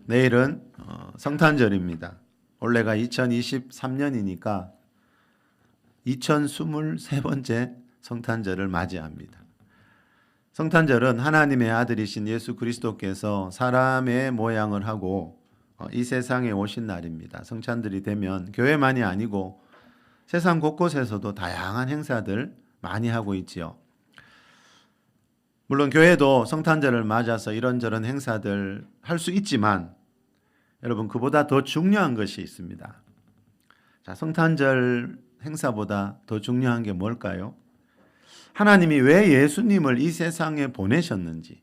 내일은 성탄절입니다. 올해가 2023년이니까 2023번째 성탄절을 맞이합니다. 성탄절은 하나님의 아들이신 예수 그리스도께서 사람의 모양을 하고 이 세상에 오신 날입니다. 성찬들이 되면 교회만이 아니고 세상 곳곳에서도 다양한 행사들 많이 하고 있지요. 물론 교회도 성탄절을 맞아서 이런저런 행사들 할 수 있지만 여러분, 그보다 더 중요한 것이 있습니다. 자, 성탄절 행사보다 더 중요한 게 뭘까요? 하나님이 왜 예수님을 이 세상에 보내셨는지,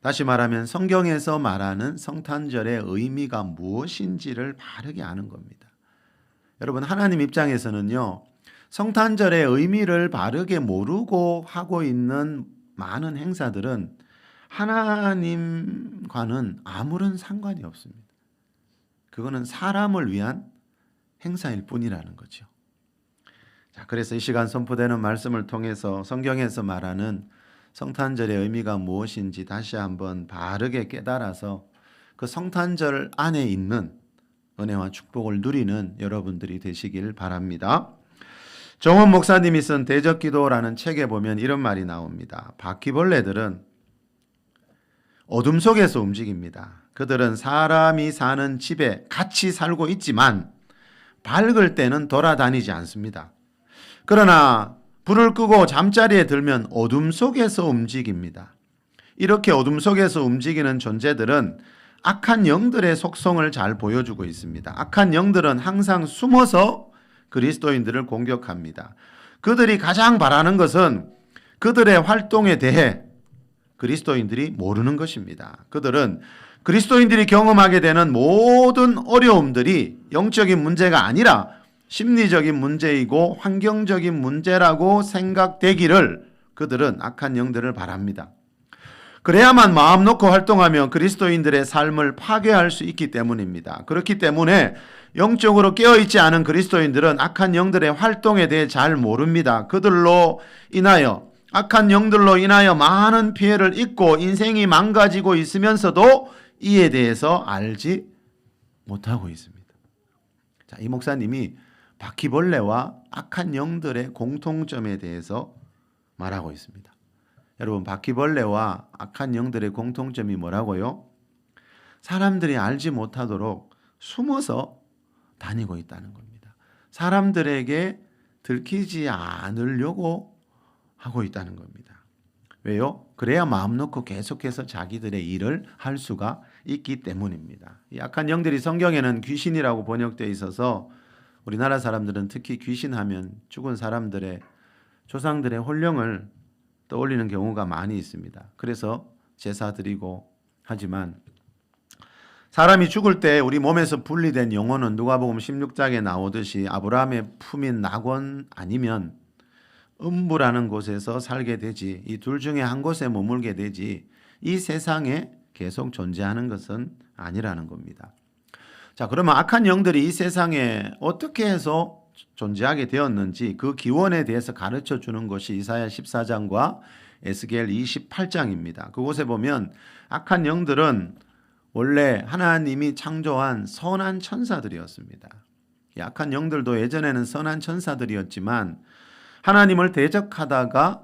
다시 말하면 성경에서 말하는 성탄절의 의미가 무엇인지를 바르게 아는 겁니다. 여러분, 하나님 입장에서는요, 성탄절의 의미를 바르게 모르고 하고 있는 많은 행사들은 하나님과는 아무런 상관이 없습니다. 그거는 사람을 위한 행사일 뿐이라는 거죠. 자, 그래서 이 시간 선포되는 말씀을 통해서 성경에서 말하는 성탄절의 의미가 무엇인지 다시 한번 바르게 깨달아서 그 성탄절 안에 있는 은혜와 축복을 누리는 여러분들이 되시길 바랍니다. 정원 목사님이 쓴 대적기도라는 책에 보면 이런 말이 나옵니다. 바퀴벌레들은 어둠 속에서 움직입니다. 그들은 사람이 사는 집에 같이 살고 있지만 밝을 때는 돌아다니지 않습니다. 그러나 불을 끄고 잠자리에 들면 어둠 속에서 움직입니다. 이렇게 어둠 속에서 움직이는 존재들은 악한 영들의 속성을 잘 보여주고 있습니다. 악한 영들은 항상 숨어서 그리스도인들을 공격합니다. 그들이 가장 바라는 것은 그들의 활동에 대해 그리스도인들이 모르는 것입니다. 그들은 그리스도인들이 경험하게 되는 모든 어려움들이 영적인 문제가 아니라 심리적인 문제이고 환경적인 문제라고 생각되기를 그들은 악한 영들을 바랍니다. 그래야만 마음 놓고 활동하며 그리스도인들의 삶을 파괴할 수 있기 때문입니다. 그렇기 때문에 영적으로 깨어있지 않은 그리스도인들은 악한 영들의 활동에 대해 잘 모릅니다. 그들로 인하여, 악한 영들로 인하여 많은 피해를 입고 인생이 망가지고 있으면서도 이에 대해서 알지 못하고 있습니다. 자, 이 목사님이 바퀴벌레와 악한 영들의 공통점에 대해서 말하고 있습니다. 여러분, 바퀴벌레와 악한 영들의 공통점이 뭐라고요? 사람들이 알지 못하도록 숨어서 다니고 있다는 겁니다. 사람들에게 들키지 않으려고 하고 있다는 겁니다. 왜요? 그래야 마음 놓고 계속해서 자기들의 일을 할 수가 있기 때문입니다. 이 악한 영들이 성경에는 귀신이라고 번역되어 있어서 우리나라 사람들은 특히 귀신하면 죽은 사람들의 조상들의 혼령을 떠올리는 경우가 많이 있습니다. 그래서 제사 드리고 하지만 사람이 죽을 때 우리 몸에서 분리된 영혼은 누가복음 16장에 나오듯이 아브라함의 품인 낙원 아니면 음부라는 곳에서 살게 되지, 이 둘 중에 한 곳에 머물게 되지 이 세상에 계속 존재하는 것은 아니라는 겁니다. 자, 그러면 악한 영들이 이 세상에 어떻게 해서 존재하게 되었는지 그 기원에 대해서 가르쳐 주는 것이 이사야 14장과 에스겔 28장입니다. 그곳에 보면 악한 영들은 원래 하나님이 창조한 선한 천사들이었습니다. 이 악한 영들도 예전에는 선한 천사들이었지만 하나님을 대적하다가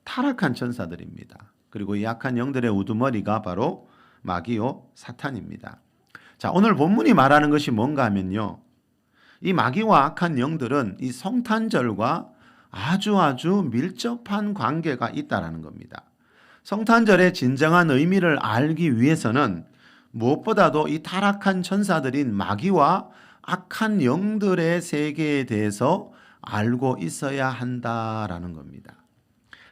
타락한 천사들입니다. 그리고 이 악한 영들의 우두머리가 바로 마귀요 사탄입니다. 자, 오늘 본문이 말하는 것이 뭔가 하면요, 이 마귀와 악한 영들은 이 성탄절과 아주 밀접한 관계가 있다라는 겁니다. 성탄절의 진정한 의미를 알기 위해서는 무엇보다도 이 타락한 천사들인 마귀와 악한 영들의 세계에 대해서 알고 있어야 한다라는 겁니다.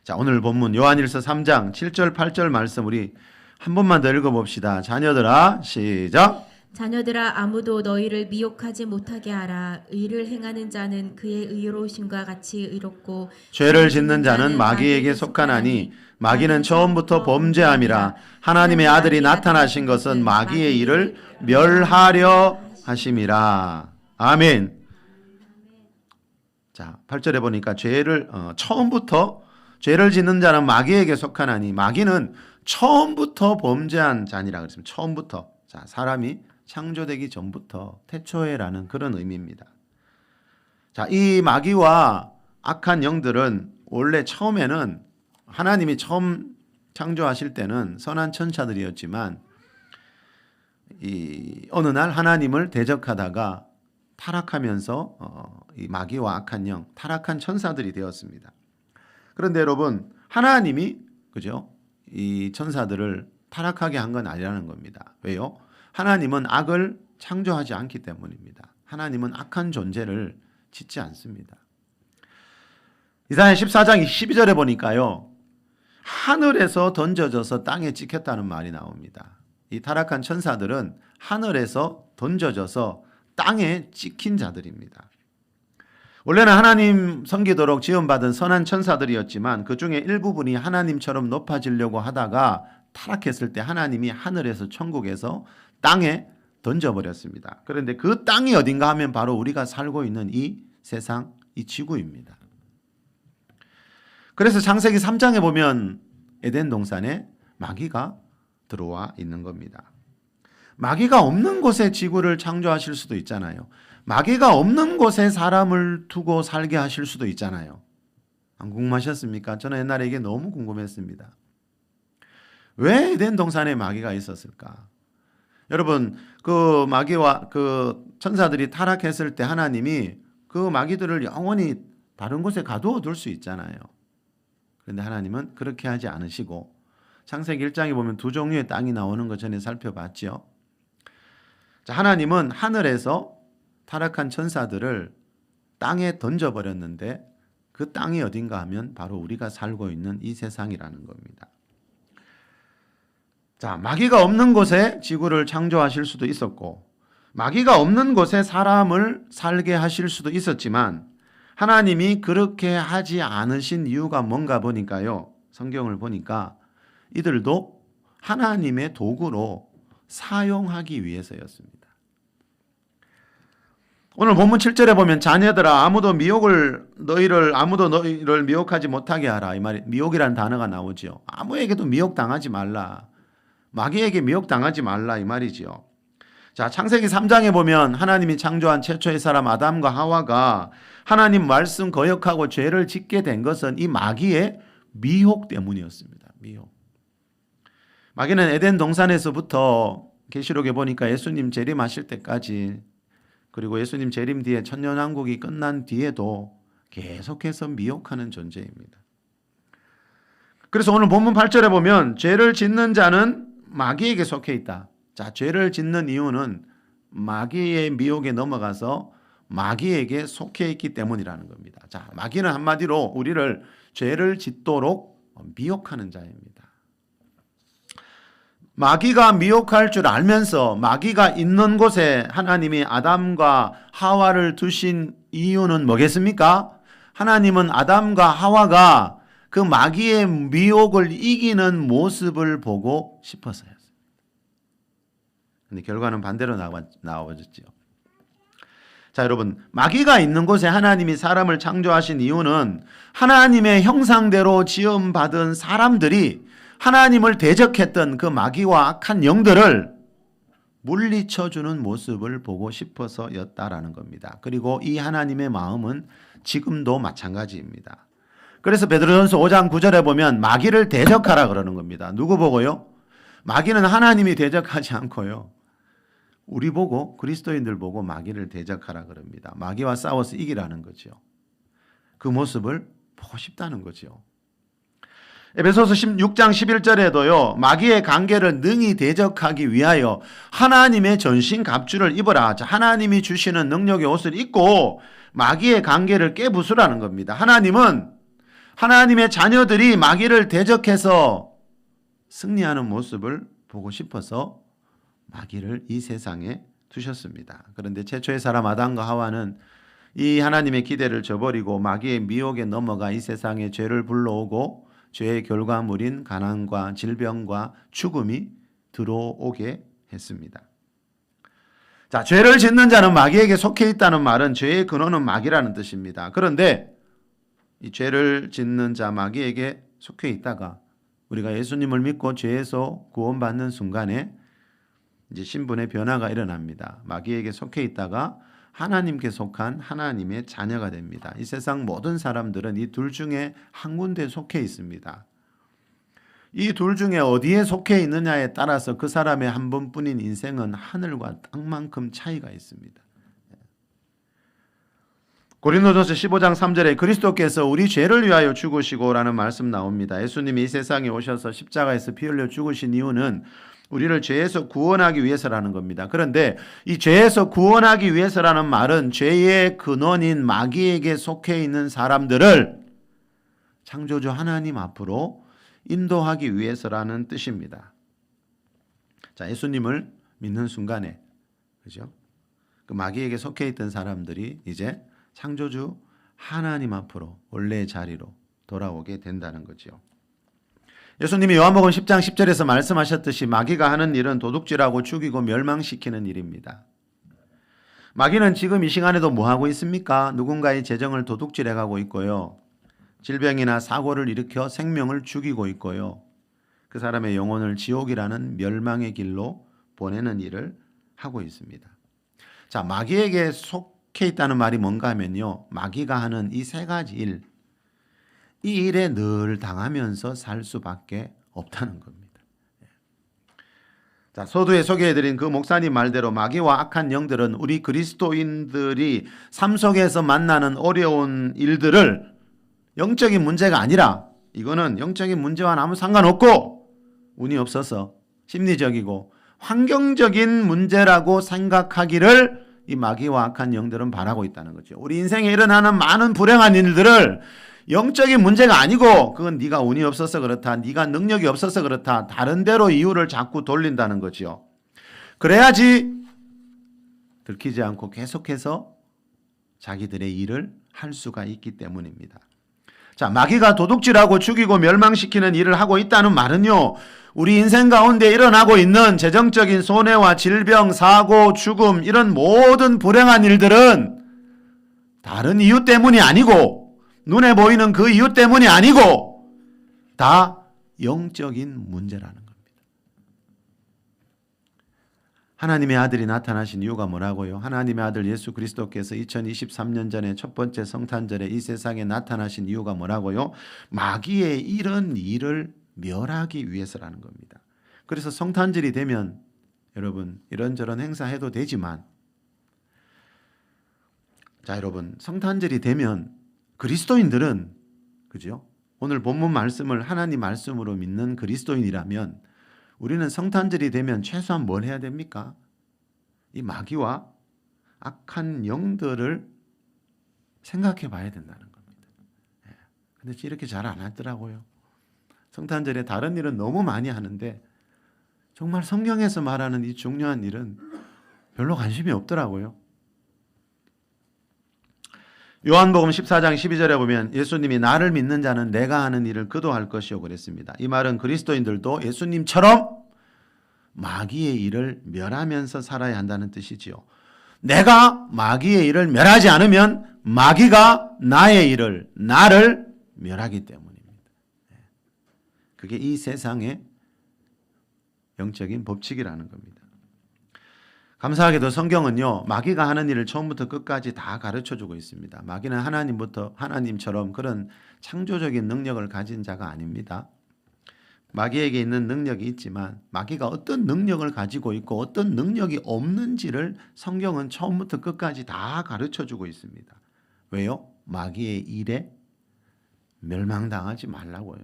자, 오늘 본문 요한일서 3장 7절 8절 말씀 우리 한 번만 더 읽어봅시다. 자녀들아, 시작. 자녀들아, 아무도 너희를 미혹하지 못하게 하라. 의를 행하는 자는 그의 의로우심과 같이 의롭고 죄를 짓는 자는 마귀에게 속하나니 마귀는 처음부터 범죄함이라. 하나님의 아들이 나타나신 것은 마귀의 일을 멸하려 하심이라. 아멘. 자, 8절에 보니까 처음부터 죄를 짓는 자는 마귀에게 속하나니, 마귀는 처음부터 범죄한 자니라 그랬습니다. 처음부터. 자, 사람이 창조되기 전부터 태초에라는 그런 의미입니다. 자, 이 마귀와 악한 영들은 원래 처음에는 하나님이 처음 창조하실 때는 선한 천사들이었지만 어느 날 하나님을 대적하다가 타락하면서 이 마귀와 악한 영, 타락한 천사들이 되었습니다. 그런데 여러분, 하나님이 그죠? 이 천사들을 타락하게 한 건 아니라는 겁니다. 왜요? 하나님은 악을 창조하지 않기 때문입니다. 하나님은 악한 존재를 짓지 않습니다. 이사야 14장 12절에 보니까요. 하늘에서 던져져서 땅에 찍혔다는 말이 나옵니다. 이 타락한 천사들은 하늘에서 던져져서 땅에 찍힌 자들입니다. 원래는 하나님 섬기도록 지원받은 선한 천사들이었지만 그 중에 일부분이 하나님처럼 높아지려고 하다가 타락했을 때 하나님이 하늘에서 천국에서 땅에 던져버렸습니다. 그런데 그 땅이 어딘가 하면 바로 우리가 살고 있는 이 세상, 이 지구입니다. 그래서 창세기 3장에 보면 에덴 동산에 마귀가 들어와 있는 겁니다. 마귀가 없는 곳에 지구를 창조하실 수도 있잖아요. 마귀가 없는 곳에 사람을 두고 살게 하실 수도 있잖아요. 안 궁금하셨습니까? 저는 옛날에 이게 너무 궁금했습니다. 왜 에덴 동산에 마귀가 있었을까? 여러분, 그 마귀와 그 천사들이 타락했을 때 하나님이 그 마귀들을 영원히 다른 곳에 가두어 둘 수 있잖아요. 그런데 하나님은 그렇게 하지 않으시고 창세기 1장에 보면 두 종류의 땅이 나오는 것 전에 살펴봤죠. 자, 하나님은 하늘에서 타락한 천사들을 땅에 던져버렸는데 그 땅이 어딘가 하면 바로 우리가 살고 있는 이 세상이라는 겁니다. 자, 마귀가 없는 곳에 지구를 창조하실 수도 있었고 마귀가 없는 곳에 사람을 살게 하실 수도 있었지만 하나님이 그렇게 하지 않으신 이유가 뭔가 보니까요. 성경을 보니까 이들도 하나님의 도구로 사용하기 위해서였습니다. 오늘 본문 7절에 보면 자녀들아 아무도 너희를 미혹하지 못하게 하라. 이 말이 미혹이라는 단어가 나오죠. 아무에게도 미혹당하지 말라. 마귀에게 미혹당하지 말라 이 말이지요. 자, 창세기 3장에 보면 하나님이 창조한 최초의 사람 아담과 하와가 하나님 말씀 거역하고 죄를 짓게 된 것은 이 마귀의 미혹 때문이었습니다. 미혹. 마귀는 에덴 동산에서부터 계시록에 보니까 예수님 재림하실 때까지 그리고 예수님 재림 뒤에 천년왕국이 끝난 뒤에도 계속해서 미혹하는 존재입니다. 그래서 오늘 본문 8절에 보면 죄를 짓는 자는 마귀에게 속해 있다. 자, 죄를 짓는 이유는 마귀의 미혹에 넘어가서 마귀에게 속해 있기 때문이라는 겁니다. 자, 마귀는 한마디로 우리를 죄를 짓도록 미혹하는 자입니다. 마귀가 미혹할 줄 알면서 마귀가 있는 곳에 하나님이 아담과 하와를 두신 이유는 뭐겠습니까? 하나님은 아담과 하와가 그 마귀의 미혹을 이기는 모습을 보고 싶어서였어요. 근데 결과는 반대로 나와졌죠. 자, 여러분, 마귀가 있는 곳에 하나님이 사람을 창조하신 이유는 하나님의 형상대로 지음받은 사람들이 하나님을 대적했던 그 마귀와 악한 영들을 물리쳐주는 모습을 보고 싶어서였다라는 겁니다. 그리고 이 하나님의 마음은 지금도 마찬가지입니다. 그래서 베드로전서 5장 9절에 보면 마귀를 대적하라 그러는 겁니다. 누구 보고요? 마귀는 하나님이 대적하지 않고요. 우리 보고 그리스도인들 보고 마귀를 대적하라 그럽니다. 마귀와 싸워서 이기라는 거죠. 그 모습을 보고 싶다는 거죠. 에베소서 6장 11절에도요. 마귀의 관계를 능히 대적하기 위하여 하나님의 전신 갑주를 입어라. 하나님이 주시는 능력의 옷을 입고 마귀의 관계를 깨부수라는 겁니다. 하나님은 하나님의 자녀들이 마귀를 대적해서 승리하는 모습을 보고 싶어서 마귀를 이 세상에 두셨습니다. 그런데 최초의 사람 아담과 하와는 이 하나님의 기대를 저버리고 마귀의 미혹에 넘어가 이 세상에 죄를 불러오고 죄의 결과물인 가난과 질병과 죽음이 들어오게 했습니다. 자, 죄를 짓는 자는 마귀에게 속해 있다는 말은 죄의 근원은 마귀라는 뜻입니다. 그런데 이 죄를 짓는 자 마귀에게 속해 있다가 우리가 예수님을 믿고 죄에서 구원받는 순간에 이제 신분의 변화가 일어납니다. 마귀에게 속해 있다가 하나님께 속한 하나님의 자녀가 됩니다. 이 세상 모든 사람들은 이 둘 중에 한 군데에 속해 있습니다. 이 둘 중에 어디에 속해 있느냐에 따라서 그 사람의 한 번뿐인 인생은 하늘과 땅만큼 차이가 있습니다. 고린도전서 15장 3절에 그리스도께서 우리 죄를 위하여 죽으시고 라는 말씀 나옵니다. 예수님이 이 세상에 오셔서 십자가에서 피 흘려 죽으신 이유는 우리를 죄에서 구원하기 위해서라는 겁니다. 그런데 이 죄에서 구원하기 위해서라는 말은 죄의 근원인 마귀에게 속해 있는 사람들을 창조주 하나님 앞으로 인도하기 위해서라는 뜻입니다. 자, 예수님을 믿는 순간에, 그죠? 그 마귀에게 속해 있던 사람들이 이제 창조주 하나님 앞으로 원래의 자리로 돌아오게 된다는 거죠. 예수님이 요한복음 10장 10절에서 말씀하셨듯이 마귀가 하는 일은 도둑질하고 죽이고 멸망시키는 일입니다. 마귀는 지금 이 시간에도 뭐 하고 있습니까? 누군가의 재정을 도둑질해 가고 있고요. 질병이나 사고를 일으켜 생명을 죽이고 있고요. 그 사람의 영혼을 지옥이라는 멸망의 길로 보내는 일을 하고 있습니다. 자, 마귀에게 속해 있다는 말이 뭔가 하면요. 마귀가 하는 이 세 가지 일, 이 일에 늘 당하면서 살 수밖에 없다는 겁니다. 자, 서두에 소개해드린 그 목사님 말대로 마귀와 악한 영들은 우리 그리스도인들이 삶 속에서 만나는 어려운 일들을 영적인 문제가 아니라 이거는 영적인 문제와는 아무 상관없고 운이 없어서 심리적이고 환경적인 문제라고 생각하기를 이 마귀와 악한 영들은 바라고 있다는 거죠. 우리 인생에 일어나는 많은 불행한 일들을 영적인 문제가 아니고 그건 네가 운이 없어서 그렇다, 네가 능력이 없어서 그렇다, 다른 데로 이유를 자꾸 돌린다는 거죠. 그래야지 들키지 않고 계속해서 자기들의 일을 할 수가 있기 때문입니다. 자, 마귀가 도둑질하고 죽이고 멸망시키는 일을 하고 있다는 말은요, 우리 인생 가운데 일어나고 있는 재정적인 손해와 질병, 사고, 죽음 이런 모든 불행한 일들은 다른 이유 때문이 아니고 눈에 보이는 그 이유 때문이 아니고 다 영적인 문제라는 겁니다. 하나님의 아들이 나타나신 이유가 뭐라고요? 하나님의 아들 예수 그리스도께서 2023년 전에 첫 번째 성탄절에 이 세상에 나타나신 이유가 뭐라고요? 마귀의 이런 일을 멸하기 위해서라는 겁니다. 그래서 성탄절이 되면 여러분 이런저런 행사해도 되지만, 자, 여러분 성탄절이 되면 그리스도인들은, 그죠? 오늘 본문 말씀을 하나님 말씀으로 믿는 그리스도인이라면 우리는 성탄절이 되면 최소한 뭘 해야 됩니까? 이 마귀와 악한 영들을 생각해 봐야 된다는 겁니다. 근데 이렇게 잘 안 하더라고요. 성탄절에 다른 일은 너무 많이 하는데 정말 성경에서 말하는 이 중요한 일은 별로 관심이 없더라고요. 요한복음 14장 12절에 보면 예수님이 나를 믿는 자는 내가 하는 일을 그도 할 것이요 그랬습니다. 이 말은 그리스도인들도 예수님처럼 마귀의 일을 멸하면서 살아야 한다는 뜻이지요. 내가 마귀의 일을 멸하지 않으면 마귀가 나의 일을, 나를 멸하기 때문입니다. 그게 이 세상의 영적인 법칙이라는 겁니다. 감사하게도 성경은요, 마귀가 하는 일을 처음부터 끝까지 다 가르쳐주고 있습니다. 마귀는 하나님처럼 그런 창조적인 능력을 가진 자가 아닙니다. 마귀에게 있는 능력이 있지만 마귀가 어떤 능력을 가지고 있고 어떤 능력이 없는지를 성경은 처음부터 끝까지 다 가르쳐주고 있습니다. 왜요? 마귀의 일에 멸망당하지 말라고요.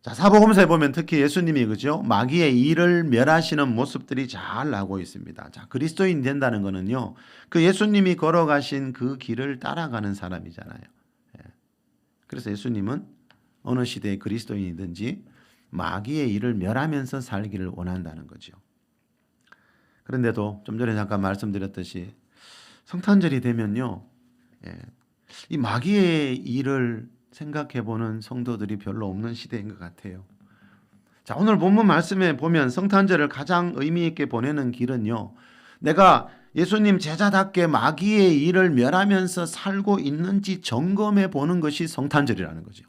자, 사복음서에 보면 특히 예수님이, 그죠? 마귀의 일을 멸하시는 모습들이 잘 나오고 있습니다. 자, 그리스도인 된다는 거는요, 그 예수님이 걸어가신 그 길을 따라가는 사람이잖아요. 그래서 예수님은 어느 시대의 그리스도인이든지 마귀의 일을 멸하면서 살기를 원한다는 거죠. 그런데도 좀 전에 잠깐 말씀드렸듯이 성탄절이 되면요, 이 마귀의 일을 생각해보는 성도들이 별로 없는 시대인 것 같아요. 자, 오늘 본문 말씀에 보면 성탄절을 가장 의미 있게 보내는 길은요, 내가 예수님 제자답게 마귀의 일을 멸하면서 살고 있는지 점검해 보는 것이 성탄절이라는 거죠.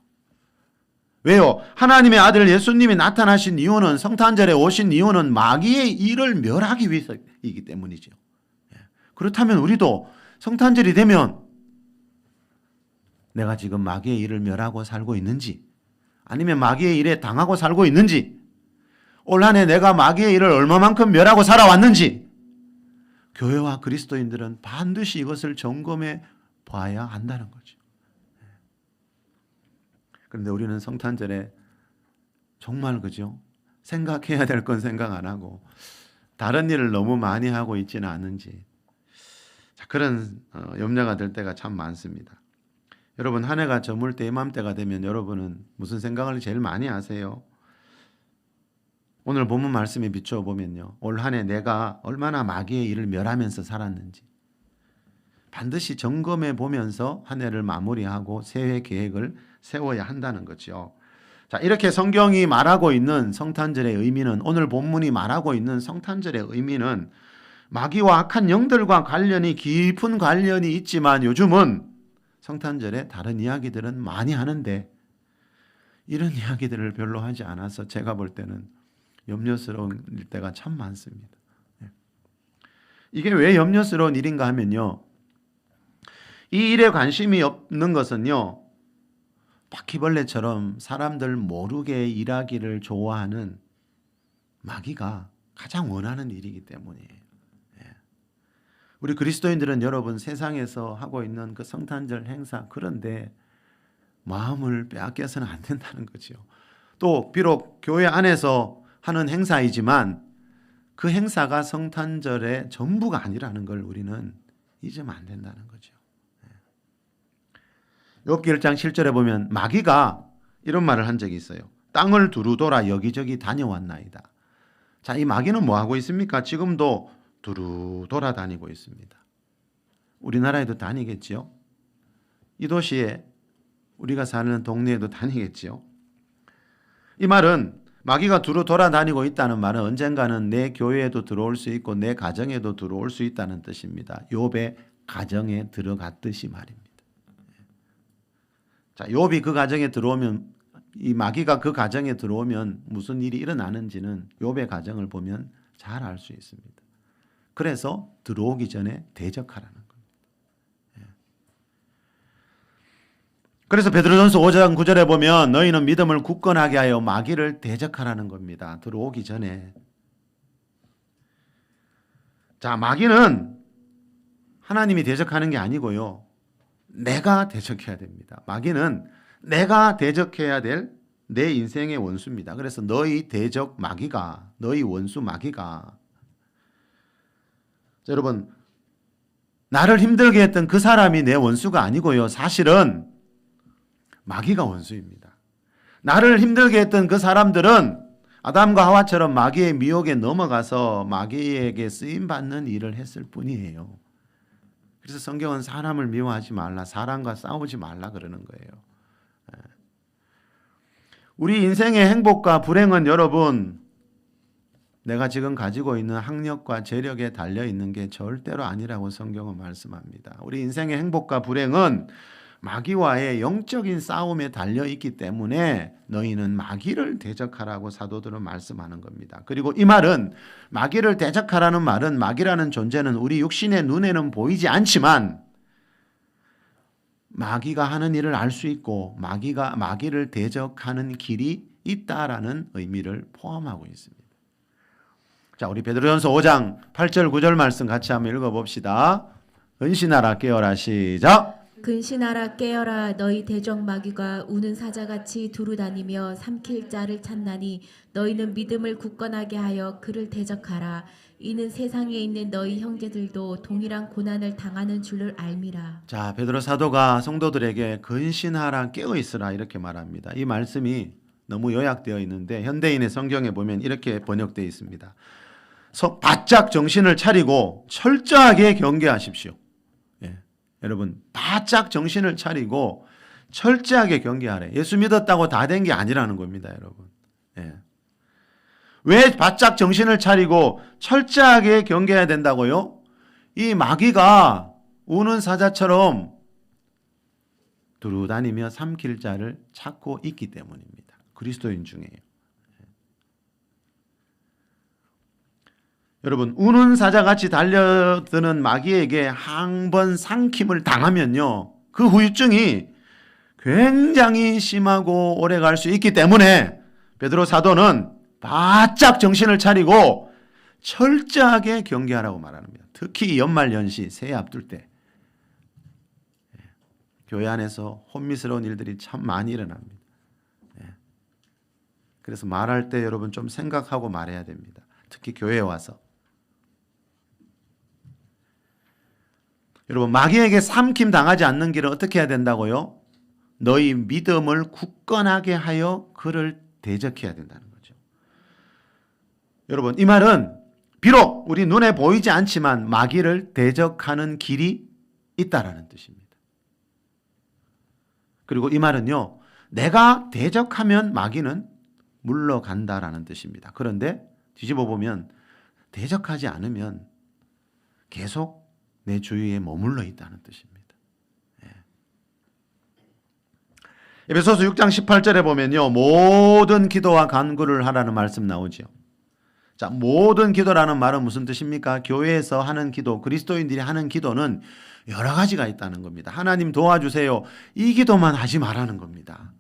왜요? 하나님의 아들 예수님이 나타나신 이유는, 성탄절에 오신 이유는 마귀의 일을 멸하기 위해서이기 때문이죠. 그렇다면 우리도 성탄절이 되면 내가 지금 마귀의 일을 멸하고 살고 있는지, 아니면 마귀의 일에 당하고 살고 있는지, 올 한 해 내가 마귀의 일을 얼마만큼 멸하고 살아왔는지, 교회와 그리스도인들은 반드시 이것을 점검해 봐야 한다는 거죠. 그런데 우리는 성탄절에 정말 그죠? 생각해야 될 건 생각 안 하고 다른 일을 너무 많이 하고 있지는 않은지, 그런 염려가 될 때가 참 많습니다. 여러분, 한 해가 저물 때 이맘때가 되면 여러분은 무슨 생각을 제일 많이 하세요? 오늘 본문 말씀에 비춰보면요, 올 한 해 내가 얼마나 마귀의 일을 멸하면서 살았는지 반드시 점검해 보면서 한 해를 마무리하고 새해 계획을 세워야 한다는 거죠. 자, 이렇게 성경이 말하고 있는 성탄절의 의미는, 오늘 본문이 말하고 있는 성탄절의 의미는 마귀와 악한 영들과 관련이, 깊은 관련이 있지만 요즘은 성탄절에 다른 이야기들은 많이 하는데 이런 이야기들을 별로 하지 않아서 제가 볼 때는 염려스러운 때가 참 많습니다. 이게 왜 염려스러운 일인가 하면요, 이 일에 관심이 없는 것은요, 바퀴벌레처럼 사람들 모르게 일하기를 좋아하는 마귀가 가장 원하는 일이기 때문이에요. 우리 그리스도인들은 여러분, 세상에서 하고 있는 그 성탄절 행사, 그런데 마음을 빼앗겨서는 안 된다는 거죠. 또 비록 교회 안에서 하는 행사이지만 그 행사가 성탄절의 전부가 아니라는 걸 우리는 잊으면 안 된다는 거죠. 욥기 1장 7절에 보면 마귀가 이런 말을 한 적이 있어요. 땅을 두루 돌아 여기저기 다녀왔나이다. 자, 이 마귀는 뭐 하고 있습니까? 지금도 두루 돌아다니고 있습니다. 우리나라에도 다니겠지요. 이 도시에, 우리가 사는 동네에도 다니겠지요. 이 말은, 마귀가 두루 돌아다니고 있다는 말은 언젠가는 내 교회에도 들어올 수 있고 내 가정에도 들어올 수 있다는 뜻입니다. 욥의 가정에 들어갔듯이 말입니다. 자, 욥이 그 가정에 들어오면, 이 마귀가 그 가정에 들어오면 무슨 일이 일어나는지는 욥의 가정을 보면 잘 알 수 있습니다. 그래서 들어오기 전에 대적하라는 겁니다. 그래서 베드로전서 5장 9절에 보면 너희는 믿음을 굳건하게 하여 마귀를 대적하라는 겁니다. 들어오기 전에. 자, 마귀는 하나님이 대적하는 게 아니고요, 내가 대적해야 됩니다. 마귀는 내가 대적해야 될 내 인생의 원수입니다. 그래서 너희 대적 마귀가, 너희 원수 마귀가, 자, 여러분, 나를 힘들게 했던 그 사람이 내 원수가 아니고요, 사실은 마귀가 원수입니다. 나를 힘들게 했던 그 사람들은 아담과 하와처럼 마귀의 미혹에 넘어가서 마귀에게 쓰임받는 일을 했을 뿐이에요. 그래서 성경은 사람을 미워하지 말라, 사람과 싸우지 말라 그러는 거예요. 우리 인생의 행복과 불행은 여러분, 내가 지금 가지고 있는 학력과 재력에 달려있는 게 절대로 아니라고 성경은 말씀합니다. 우리 인생의 행복과 불행은 마귀와의 영적인 싸움에 달려있기 때문에 너희는 마귀를 대적하라고 사도들은 말씀하는 겁니다. 그리고 이 말은, 마귀를 대적하라는 말은, 마귀라는 존재는 우리 육신의 눈에는 보이지 않지만 마귀가 하는 일을 알 수 있고 마귀를 대적하는 길이 있다라는 의미를 포함하고 있습니다. 자, 우리 베드로전서 5장 8절 9절 말씀 같이 한번 읽어봅시다. 근신하라 깨어라, 시작. 근신하라 깨어라, 너희 대적 마귀가 우는 사자같이 두루 다니며 삼킬 자를 찾나니 너희는 믿음을 굳건하게 하여 그를 대적하라. 이는 세상에 있는 너희 형제들도 동일한 고난을 당하는 줄을 알미라. 자, 베드로 사도가 성도들에게 근신하라, 깨어 있으라 이렇게 말합니다. 이 말씀이 너무 요약되어 있는데 현대인의 성경에 보면 이렇게 번역되어 있습니다. 바짝 정신을 차리고 철저하게 경계하십시오. 여러분, 바짝 정신을 차리고 철저하게 경계하래. 예수 믿었다고 다 된 게 아니라는 겁니다, 여러분. 왜 바짝 정신을 차리고 철저하게 경계해야 된다고요? 이 마귀가 우는 사자처럼 두루 다니며 삼킬 자를 찾고 있기 때문입니다. 그리스도인 중에요. 여러분, 우는 사자같이 달려드는 마귀에게 한 번 삼킴을 당하면요, 그 후유증이 굉장히 심하고 오래 갈 수 있기 때문에 베드로 사도는 바짝 정신을 차리고 철저하게 경계하라고 말합니다. 특히 연말연시 새해 앞둘 때 교회 안에서 혼미스러운 일들이 참 많이 일어납니다. 그래서 말할 때 여러분 좀 생각하고 말해야 됩니다. 특히 교회에 와서. 여러분, 마귀에게 삼킴 당하지 않는 길은 어떻게 해야 된다고요? 너희 믿음을 굳건하게 하여 그를 대적해야 된다는 거죠. 여러분, 이 말은 비록 우리 눈에 보이지 않지만 마귀를 대적하는 길이 있다라는 뜻입니다. 그리고 이 말은요, 내가 대적하면 마귀는 물러간다라는 뜻입니다. 그런데 뒤집어 보면 대적하지 않으면 계속 내 주위에 머물러 있다는 뜻입니다. 에베소서 6장 18절에 보면요, 모든 기도와 간구를 하라는 말씀 나오죠. 자, 모든 기도라는 말은 무슨 뜻입니까? 교회에서 하는 기도, 그리스도인들이 하는 기도는 여러 가지가 있다는 겁니다. 하나님 도와주세요, 이 기도만 하지 말라는 겁니다.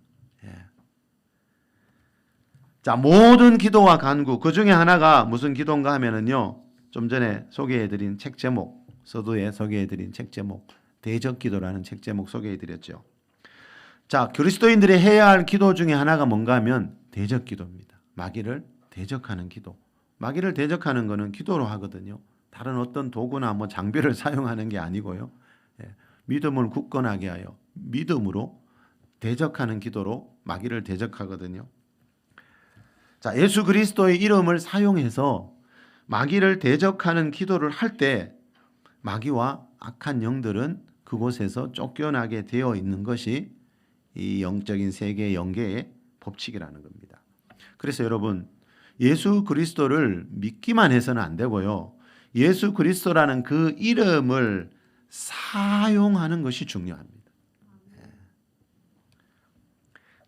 자, 모든 기도와 간구, 그 중에 하나가 무슨 기도인가 하면은요, 좀 전에 소개해드린 책 제목, 서두에 소개해드린 책 제목, 대적기도라는 책 제목 소개해드렸죠. 자, 그리스도인들이 해야 할 기도 중에 하나가 뭔가 하면 대적기도입니다. 마귀를 대적하는 기도. 마귀를 대적하는 것은 기도로 하거든요. 다른 어떤 도구나 뭐 장비를 사용하는 게 아니고요. 믿음을 굳건하게 하여 믿음으로 대적하는 기도로 마귀를 대적하거든요. 자, 예수 그리스도의 이름을 사용해서 마귀를 대적하는 기도를 할 때 마귀와 악한 영들은 그곳에서 쫓겨나게 되어 있는 것이 이 영적인 세계의 영계의 법칙이라는 겁니다. 그래서 여러분, 예수 그리스도를 믿기만 해서는 안 되고요, 예수 그리스도라는 그 이름을 사용하는 것이 중요합니다.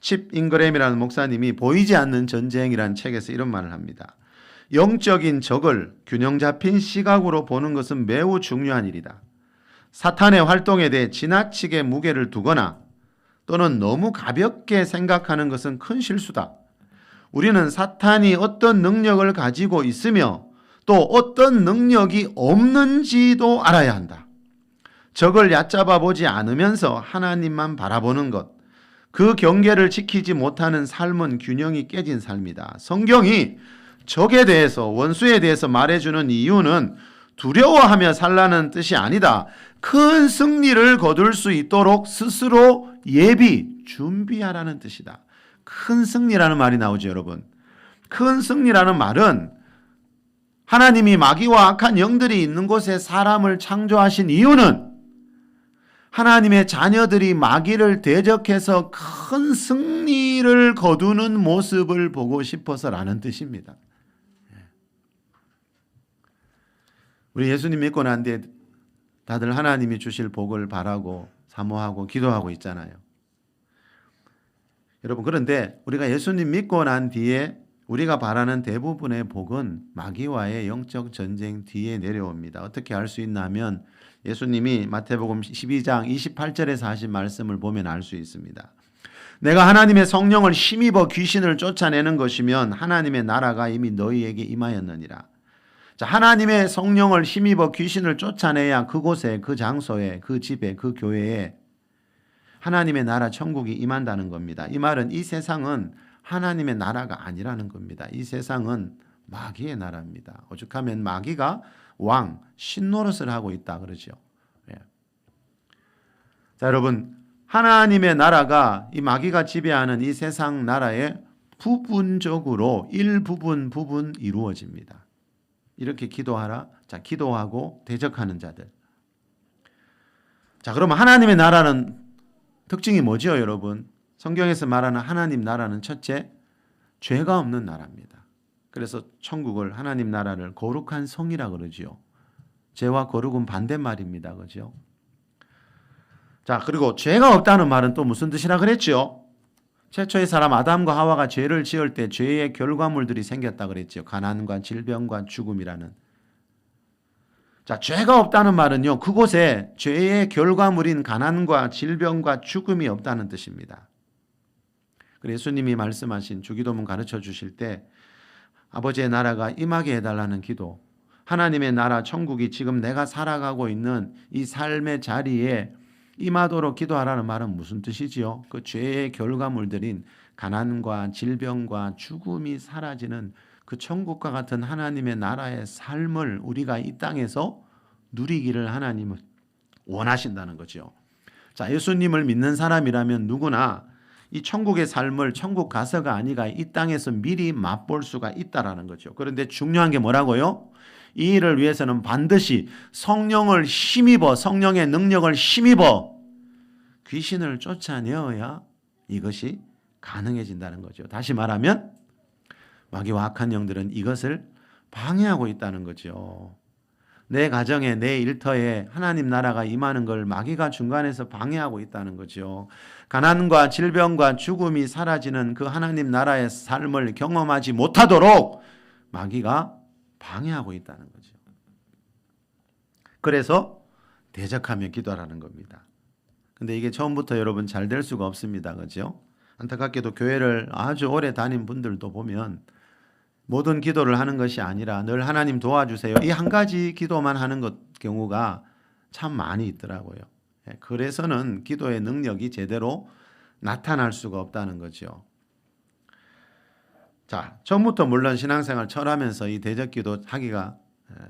칩 잉그램이라는 목사님이 보이지 않는 전쟁이라는 책에서 이런 말을 합니다. 영적인 적을 균형 잡힌 시각으로 보는 것은 매우 중요한 일이다. 사탄의 활동에 대해 지나치게 무게를 두거나 또는 너무 가볍게 생각하는 것은 큰 실수다. 우리는 사탄이 어떤 능력을 가지고 있으며 또 어떤 능력이 없는지도 알아야 한다. 적을 얕잡아 보지 않으면서 하나님만 바라보는 것, 그 경계를 지키지 못하는 삶은 균형이 깨진 삶이다. 성경이 적에 대해서, 원수에 대해서 말해주는 이유는 두려워하며 살라는 뜻이 아니다. 큰 승리를 거둘 수 있도록 스스로 준비하라는 뜻이다. 큰 승리라는 말이 나오죠, 여러분. 큰 승리라는 말은 하나님이 마귀와 악한 영들이 있는 곳에 사람을 창조하신 이유는 하나님의 자녀들이 마귀를 대적해서 큰 승리를 거두는 모습을 보고 싶어서라는 뜻입니다. 우리 예수님 믿고 난 뒤에 다들 하나님이 주실 복을 바라고 사모하고 기도하고 있잖아요. 여러분, 그런데 우리가 예수님 믿고 난 뒤에 우리가 바라는 대부분의 복은 마귀와의 영적 전쟁 뒤에 내려옵니다. 어떻게 알 수 있나 하면 예수님이 마태복음 12장 28절에서 하신 말씀을 보면 알 수 있습니다. 내가 하나님의 성령을 힘입어 귀신을 쫓아내는 것이면 하나님의 나라가 이미 너희에게 임하였느니라. 자, 하나님의 성령을 힘입어 귀신을 쫓아내야 그곳에, 그 장소에, 그 집에, 그 교회에 하나님의 나라 천국이 임한다는 겁니다. 이 말은 이 세상은 하나님의 나라가 아니라는 겁니다. 이 세상은 마귀의 나라입니다. 오죽하면 마귀가 왕, 신노릇을 하고 있다 그러죠. 자, 여러분, 하나님의 나라가 이 마귀가 지배하는 이 세상 나라에 부분적으로 일부분 이루어집니다. 이렇게 기도하라. 자, 기도하고 대적하는 자들. 자, 그러면 하나님의 나라는 특징이 뭐죠, 여러분? 성경에서 말하는 하나님 나라는 첫째, 죄가 없는 나라입니다. 그래서 천국을, 하나님 나라를 거룩한 성이라 그러지요. 죄와 거룩은 반대말입니다. 그죠? 자, 그리고 죄가 없다는 말은 또 무슨 뜻이라 그랬죠? 최초의 사람 아담과 하와가 죄를 지을 때 죄의 결과물들이 생겼다 그랬죠. 가난과 질병과 죽음이라는. 자, 죄가 없다는 말은요, 그곳에 죄의 결과물인 가난과 질병과 죽음이 없다는 뜻입니다. 그래서 예수님이 말씀하신 주기도문 가르쳐 주실 때 아버지의 나라가 임하게 해달라는 기도, 하나님의 나라 천국이 지금 내가 살아가고 있는 이 삶의 자리에 임하도록 기도하라는 말은 무슨 뜻이지요? 그 죄의 결과물들인 가난과 질병과 죽음이 사라지는 그 천국과 같은 하나님의 나라의 삶을 우리가 이 땅에서 누리기를 하나님은 원하신다는 거죠. 자, 예수님을 믿는 사람이라면 누구나 이 천국의 삶을 천국 가서가 아니라 이 땅에서 미리 맛볼 수가 있다라는 거죠. 그런데 중요한 게 뭐라고요? 이 일을 위해서는 반드시 성령을 힘입어, 성령의 능력을 힘입어 귀신을 쫓아내어야 이것이 가능해진다는 거죠. 다시 말하면 마귀와 악한 영들은 이것을 방해하고 있다는 거죠. 내 가정에, 내 일터에 하나님 나라가 임하는 걸 마귀가 중간에서 방해하고 있다는 거죠. 가난과 질병과 죽음이 사라지는 그 하나님 나라의 삶을 경험하지 못하도록 마귀가 방해하고 있다는 거죠. 그래서 대적하며 기도하라는 겁니다. 근데 이게 처음부터 여러분 잘 될 수가 없습니다. 그죠? 안타깝게도 교회를 아주 오래 다닌 분들도 보면 모든 기도를 하는 것이 아니라 늘 하나님 도와주세요. 이 한 가지 기도만 하는 경우가 참 많이 있더라고요. 그래서는 기도의 능력이 제대로 나타날 수가 없다는 거죠. 자, 처음부터 물론 신앙생활 철하면서 이 대적기도 하기가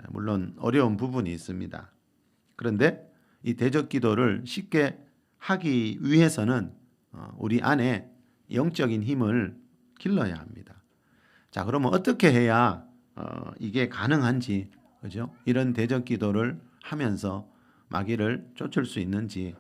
물론 어려운 부분이 있습니다. 그런데 이 대적기도를 쉽게 하기 위해서는 우리 안에 영적인 힘을 길러야 합니다. 자, 그러면 어떻게 해야 이게 가능한지, 그죠? 이런 대적기도를 하면서 마귀를 쫓을 수 있는지,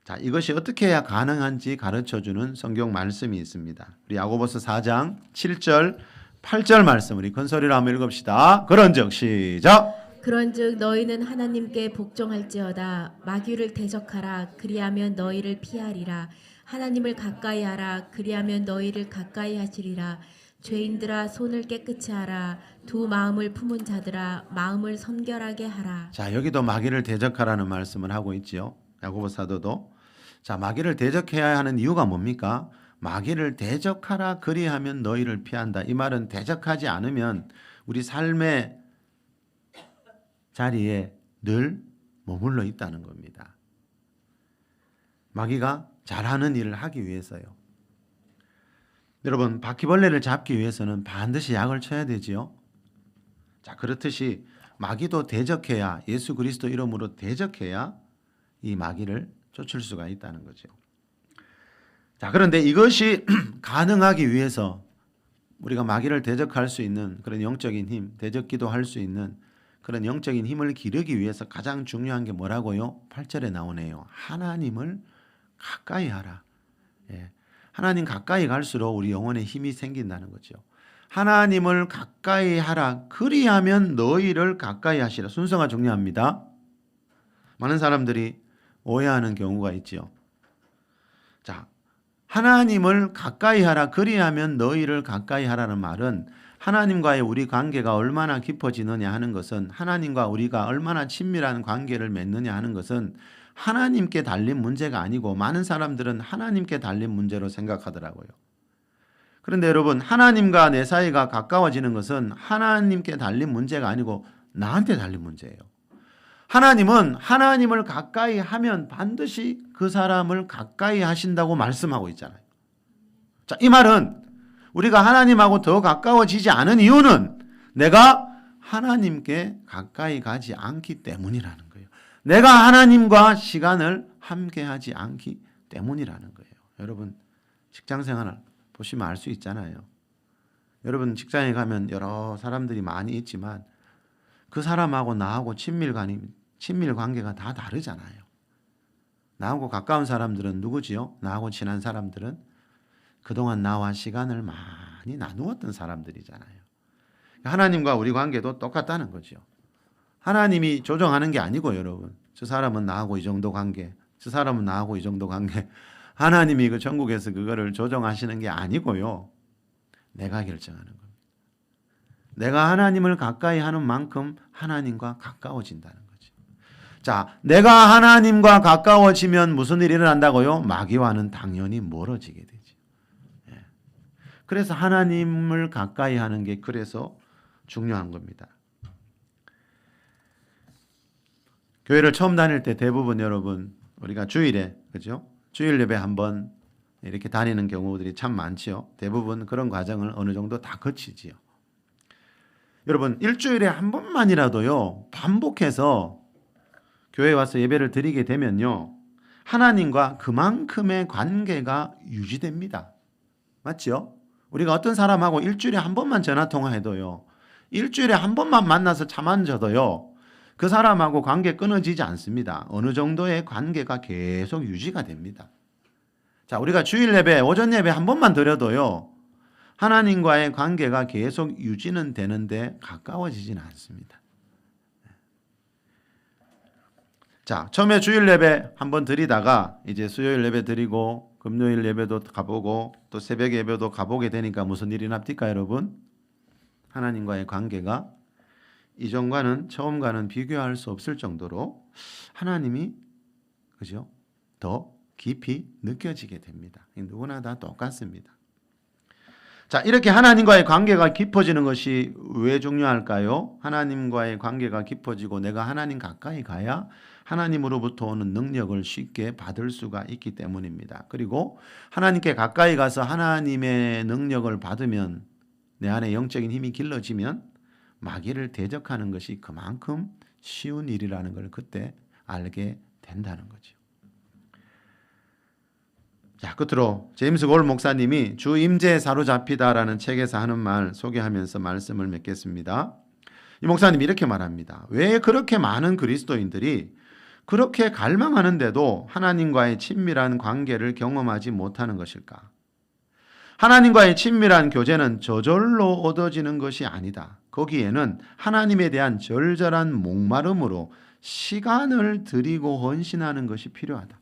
자, 이것이 어떻게 해야 가능한지 가르쳐주는 성경 말씀이 있습니다. 우리 야고보서 4장 7절 8절 말씀 우리 큰 소리로 한번 읽읍시다. 그런즉 시작. 그런즉 너희는 하나님께 복종할지어다. 마귀를 대적하라. 그리하면 너희를 피하리라. 하나님을 가까이하라. 그리하면 너희를 가까이 하시리라. 죄인들아 손을 깨끗이 하라. 두 마음을 품은 자들아 마음을 선결하게 하라. 자, 여기도 마귀를 대적하라는 말씀을 하고 있지요. 야고보 사도도. 자, 마귀를 대적해야 하는 이유가 뭡니까? 마귀를 대적하라 그리하면 너희를 피한다. 이 말은 대적하지 않으면 우리 삶의 자리에 늘 머물러 있다는 겁니다. 마귀가 잘하는 일을 하기 위해서요. 여러분, 바퀴벌레를 잡기 위해서는 반드시 약을 쳐야 되지요. 자, 그렇듯이 마귀도 대적해야, 예수 그리스도 이름으로 대적해야 이 마귀를 쫓을 수가 있다는 거죠. 자, 그런데 이것이 가능하기 위해서 우리가 마귀를 대적할 수 있는 그런 영적인 힘, 대적기도 할 수 있는 그런 영적인 힘을 기르기 위해서 가장 중요한 게 뭐라고요? 8절에 나오네요. 하나님을 가까이 하라. 예. 하나님 가까이 갈수록 우리 영혼에 힘이 생긴다는 거죠. 하나님을 가까이 하라. 그리하면 너희를 가까이 하시라. 순서가 중요합니다. 많은 사람들이 오해하는 경우가 있죠. 자, 하나님을 가까이 하라. 그리하면 너희를 가까이 하라는 말은 하나님과의 우리 관계가 얼마나 깊어지느냐 하는 것은, 하나님과 우리가 얼마나 친밀한 관계를 맺느냐 하는 것은 하나님께 달린 문제가 아니고 많은 사람들은 하나님께 달린 문제로 생각하더라고요. 그런데 여러분, 하나님과 내 사이가 가까워지는 것은 하나님께 달린 문제가 아니고 나한테 달린 문제예요. 하나님은 하나님을 가까이 하면 반드시 그 사람을 가까이 하신다고 말씀하고 있잖아요. 자, 이 말은 우리가 하나님하고 더 가까워지지 않은 이유는 내가 하나님께 가까이 가지 않기 때문이라는 거예요. 내가 하나님과 시간을 함께하지 않기 때문이라는 거예요. 여러분, 직장생활 보시면 알 수 있잖아요. 여러분, 직장에 가면 여러 사람들이 많이 있지만 그 사람하고 나하고 친밀 관계가 다 다르잖아요. 나하고 가까운 사람들은 누구지요? 나하고 친한 사람들은 그동안 나와 시간을 많이 나누었던 사람들이잖아요. 하나님과 우리 관계도 똑같다는 거죠. 하나님이 조정하는 게 아니고 여러분, 저 사람은 나하고 이 정도 관계, 저 사람은 나하고 이 정도 관계, 하나님이 그 전국에서 그거를 조정하시는 게 아니고요. 내가 결정하는 겁니다. 내가 하나님을 가까이 하는 만큼 하나님과 가까워진다는 거죠. 자, 내가 하나님과 가까워지면 무슨 일이 일어난다고요? 마귀와는 당연히 멀어지게 되죠. 예. 그래서 하나님을 가까이 하는 게 그래서 중요한 겁니다. 교회를 처음 다닐 때 대부분 여러분 우리가 주일에 그죠? 주일 예배 한번 이렇게 다니는 경우들이 참 많지요. 대부분 그런 과정을 어느 정도 다 거치지요. 여러분 일주일에 한 번만이라도요 반복해서 교회에 와서 예배를 드리게 되면요 하나님과 그만큼의 관계가 유지됩니다. 맞죠? 우리가 어떤 사람하고 일주일에 한 번만 전화 통화해도요 일주일에 한 번만 만나서 잠 안 자도요 그 사람하고 관계 끊어지지 않습니다. 어느 정도의 관계가 계속 유지가 됩니다. 자, 우리가 주일 예배, 오전 예배 한 번만 드려도요 하나님과의 관계가 계속 유지는 되는데 가까워지지는 않습니다. 자, 처음에 주일 예배 한번 드리다가 이제 수요일 예배 드리고 금요일 예배도 가보고 또 새벽 예배도 가보게 되니까 무슨 일이 납니까 여러분? 하나님과의 관계가 이전과는 처음과는 비교할 수 없을 정도로 하나님이 그죠? 더 깊이 느껴지게 됩니다. 누구나 다 똑같습니다. 자, 이렇게 하나님과의 관계가 깊어지는 것이 왜 중요할까요? 하나님과의 관계가 깊어지고 내가 하나님 가까이 가야 하나님으로부터 오는 능력을 쉽게 받을 수가 있기 때문입니다. 그리고 하나님께 가까이 가서 하나님의 능력을 받으면 내 안에 영적인 힘이 길러지면 마귀를 대적하는 것이 그만큼 쉬운 일이라는 걸 그때 알게 된다는 거죠. 자, 끝으로 제임스 골 목사님이 주 임재에 사로잡히다라는 책에서 하는 말 소개하면서 말씀을 맺겠습니다. 이 목사님이 이렇게 말합니다. 왜 그렇게 많은 그리스도인들이 그렇게 갈망하는데도 하나님과의 친밀한 관계를 경험하지 못하는 것일까? 하나님과의 친밀한 교제는 저절로 얻어지는 것이 아니다. 거기에는 하나님에 대한 절절한 목마름으로 시간을 들이고 헌신하는 것이 필요하다.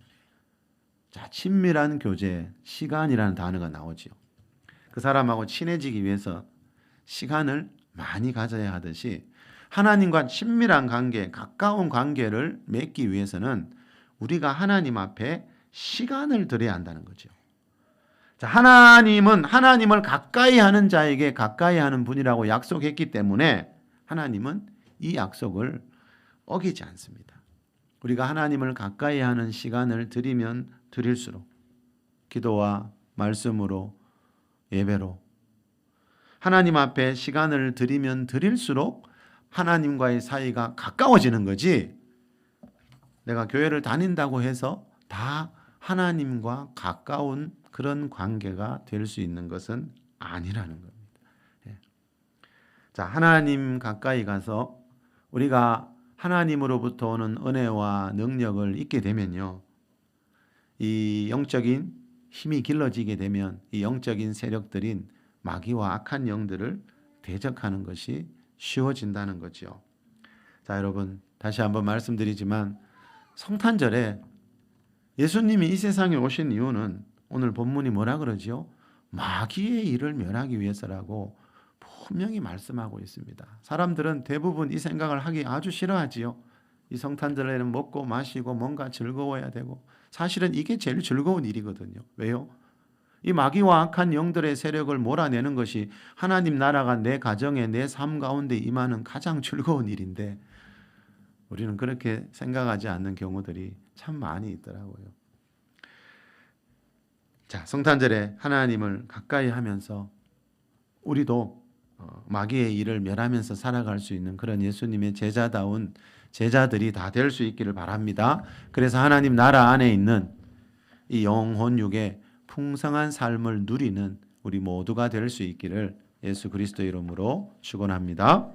자, 친밀한 교제, 시간이라는 단어가 나오지요. 그 사람하고 친해지기 위해서 시간을 많이 가져야 하듯이 하나님과 친밀한 관계, 가까운 관계를 맺기 위해서는 우리가 하나님 앞에 시간을 들여야 한다는 거죠. 자, 하나님은 하나님을 가까이 하는 자에게 가까이 하는 분이라고 약속했기 때문에 하나님은 이 약속을 어기지 않습니다. 우리가 하나님을 가까이 하는 시간을 드리면 드릴수록 기도와 말씀으로 예배로 하나님 앞에 시간을 드리면 드릴수록 하나님과의 사이가 가까워지는 거지 내가 교회를 다닌다고 해서 다 하나님과 가까운 그런 관계가 될 수 있는 것은 아니라는 겁니다. 예. 자, 하나님 가까이 가서 우리가 하나님으로부터 오는 은혜와 능력을 잊게 되면요. 이 영적인 힘이 길러지게 되면 이 영적인 세력들인 마귀와 악한 영들을 대적하는 것이 쉬워진다는 거죠. 자, 여러분 다시 한번 말씀드리지만 성탄절에 예수님이 이 세상에 오신 이유는 오늘 본문이 뭐라 그러지요? 마귀의 일을 멸하기 위해서라고 분명히 말씀하고 있습니다. 사람들은 대부분 이 생각을 하기 아주 싫어하지요. 이 성탄절에는 먹고 마시고 뭔가 즐거워야 되고 사실은 이게 제일 즐거운 일이거든요. 왜요? 이 마귀와 악한 영들의 세력을 몰아내는 것이 하나님 나라가 내 가정에 내 삶 가운데 임하는 가장 즐거운 일인데 우리는 그렇게 생각하지 않는 경우들이 참 많이 있더라고요. 자, 성탄절에 하나님을 가까이 하면서 우리도 마귀의 일을 멸하면서 살아갈 수 있는 그런 예수님의 제자다운 제자들이 다 될 수 있기를 바랍니다. 그래서 하나님 나라 안에 있는 이 영혼육의 풍성한 삶을 누리는 우리 모두가 될 수 있기를 예수 그리스도 이름으로 축원합니다.